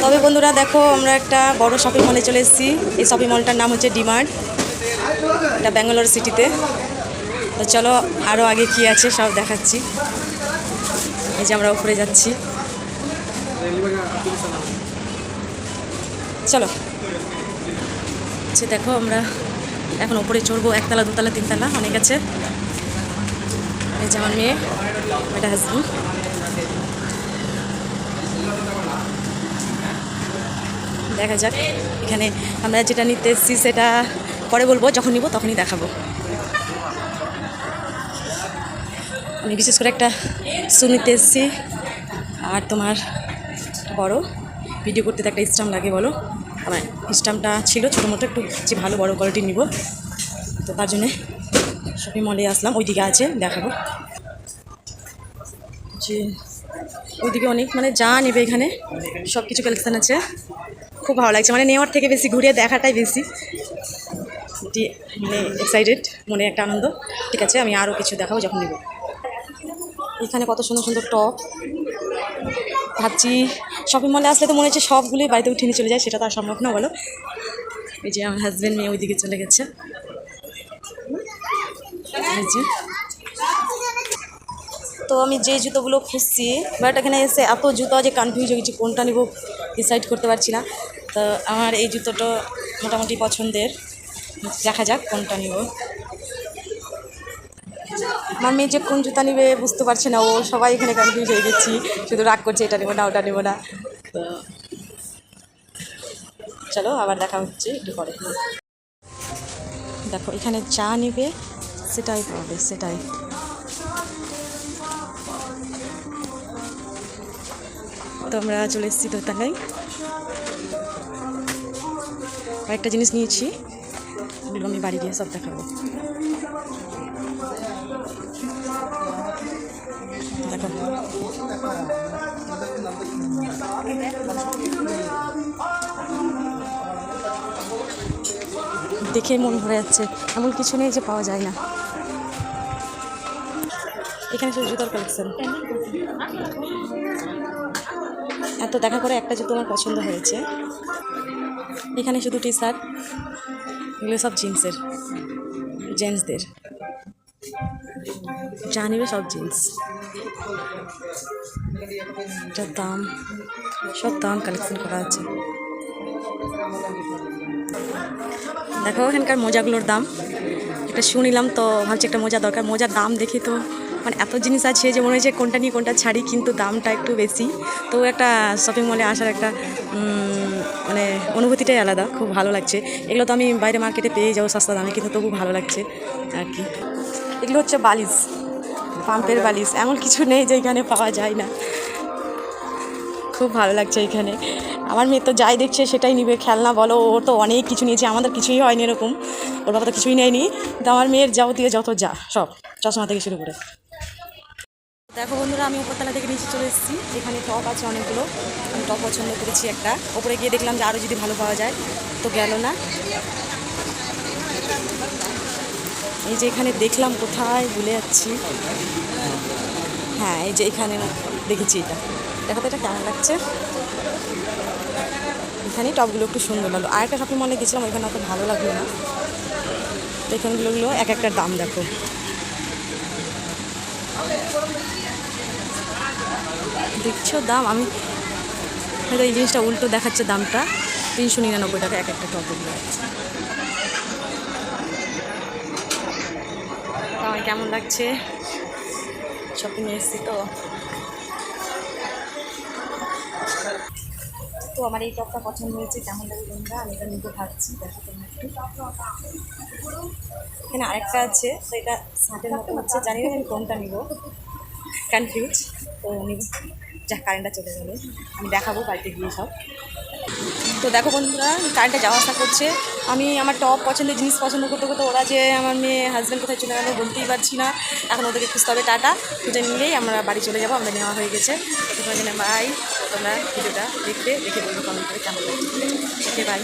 তবে বন্ধুরা দেখো, আমরা একটা বড় শপিং মলে চলে এসেছি। এই শপিং মলটার নাম হচ্ছে ডিমার্ট, এটা ব্যাঙ্গালোর সিটিতে। তো চলো আরও আগে কি আছে সব দেখাচ্ছি। এই যে আমরা উপরে যাচ্ছি, চলো। আচ্ছা দেখো, আমরা এখন উপরে চড়বো, একতলা দুতলা তিনতলা অনেক আছে। এই যে আমার মেয়ে, এটা হাজবেন্ড। দেখা যাক, এখানে আমরা যেটা নিতে এসেছি সেটা পরে বলবো, যখন নিব তখনই দেখাবো। আমি বিশেষ করে একটা শু নিতে এসেছি, আর তোমার বড় ভিডিও করতে তো একটা স্ট্যাম্প লাগে, বলো। আমার স্ট্যাম্পটা ছিল ছোটো মোটো, একটু যে ভালো বড় কোয়ালিটি নিব, তো তার জন্যে শপিং মলে আসলাম। ওইদিকে আছে, দেখাবো। যে ওইদিকে অনেক মানে যা নেবে এখানে সব কিছু কালেকশান আছে। খুব ভালো লাগছে, মানে নেওয়ার থেকে বেশি ঘুরে দেখাটাই বেশি মানে এক্সাইটেড, মনে একটা আনন্দ। ঠিক আছে, আমি আরও কিছু দেখাবো যখন নেব। এখানে কত সুন্দর সুন্দর টপ। ভাবছি শপিং মলে আসলে তো মনে হচ্ছে সবগুলোই বাড়িতে উঠে নিয়ে চলে যায়, সেটা তো আর সম্ভব না, বলো। এই যে আমার হাজব্যান্ড মেয়ে ওইদিকে চলে গেছে। এই যে, তো আমি যে জুতোগুলো খুঁজছি, বাট এখানে এসে এত জুতো যে কনফিউজ হয়ে গেছি, কোনটা নিব ডিসাইড করতে পারছি না। তো আমার এই জুতোটা মোটামুটি পছন্দের, দেখা যাক কোনটা নিব। আমার মেয়ে যে কোন জুতা নিবে বুঝতে পারছে না, ও সবাই এখানে কনফিউজ হয়ে গেছি, শুধু রাগ করছে, এটা নেবো না ওটা নেবো না। তো চলো আবার দেখা হচ্ছে একটু পরে। দেখো, এখানে যা নেবে সেটাই পাবে, সেটাই। তো আমরা চলে এসেছি দোতলায়, কয়েকটা জিনিস নিয়েছি, ওগুলো আমি বাড়ি গিয়ে সব দেখাবো। দেখো, দেখে মন ভরে যাচ্ছে, এমন কিছু নেই যে পাওয়া যায় না। এখানে শুধু জুতোর কালেকশন, এত দেখা করে একটা জুতো আমার পছন্দ হয়েছে। এখানে শুধু টি শার্ট, এগুলো সব জিন্সের, জেন্টসদের যা নেবে সব জিন্স। এটার দাম, সব দাম কালেকশন করা আছে। দেখো এখানকার মোজাগুলোর দাম। একটা শু নিলাম, তো ভাবছি একটা মোজা দরকার। মোজার দাম দেখি তো মানে এত জিনিস আছে যে মনে হয়েছে কোনটা নিয়ে কোনটা ছাড়ি, কিন্তু দামটা একটু বেশি। তো একটা শপিং মলে আসার একটা মানে অনুভূতিটাই আলাদা, খুব ভালো লাগছে। এগুলো তো আমি বাইরে মার্কেটে পেয়ে যাবো সস্তা দামে, কিন্তু তবু ভালো লাগছে আর কি। এগুলো হচ্ছে বালিশ, পাম্পের বালিশ, এমন কিছু নেই যে এখানে পাওয়া যায় না। খুব ভালো লাগছে এখানে। আমার মেয়ে তো যাই দেখছে সেটাই নিবে, খেলনা বলো, ও তো অনেক কিছু নিয়েছে, আমাদের কিছুই হয়নি এরকম। ওর বাবা তো কিছুই নেয়নি, কিন্তু আমার মেয়ের যাবতীয় যত যা সব, চশমা থেকে শুরু করে। দেখো বন্ধুরা, আমি উপরতলা থেকে নিচে চলে এসেছি। এখানে টপ আছে অনেকগুলো, আমি টপ পছন্দ করেছি একটা। ওপরে গিয়ে দেখলাম যে আরও যদি ভালো পাওয়া যায়, তো গেল না। এই যে এখানে দেখলাম, কোথায় ভুলে যাচ্ছি। হ্যাঁ, এই যে এখানে দেখেছি, এটা দেখো তো এটা কেমন লাগছে। এখানেই টপগুলো একটু সুন্দর লাগলো। আর একটা শপিং মলে গেছিলাম, ওইখানে অত ভালো লাগলো না। তো এখানগুলো এক একটার দাম দেখো। দেখছো দাম, আমি হয়তো এই জিনিসটা উল্টো দেখাচ্ছে, দামটা 399 টাকা এক একটা টপগুলো। আমার কেমন লাগছে, শপিংয়ে এসেছি তো। তো আমার এই টপটা পছন্দ হয়েছে, কেমন লাগে তোমরা? আমি এটা নিতে ভাবছি, দেখো তোমরা একটু। এখানে আরেকটা আছে, তো এটা শার্টের মতো হচ্ছে, জানি না আমি কোনটা নিব, কনফিউজ। তো নিব, যা কারেন্টটা চলে গেলো, আমি দেখাবো বাড়িতে গিয়ে সব। তো দেখো বন্ধুরা, কারেন্টটা যাওয়া আসা করছে। আমি আমার টপ পছন্দের জিনিস পছন্দ করতে করতে ওরা যে আমার মেয়ে হাজব্যান্ড কোথায় চলে গেলো বলতেই পারছি না। এখন ওদেরকে খুঁজতে হবে। টাটা, খুঁজে নিলেই আমরা বাড়ি চলে যাবো, আমাদের নেওয়া হয়ে গেছে। তোমার জন্য বাই। তোমরা ভিডিওটা দেখে বলবো কমেন্ট করে কেমন লাগছে। Okay bye.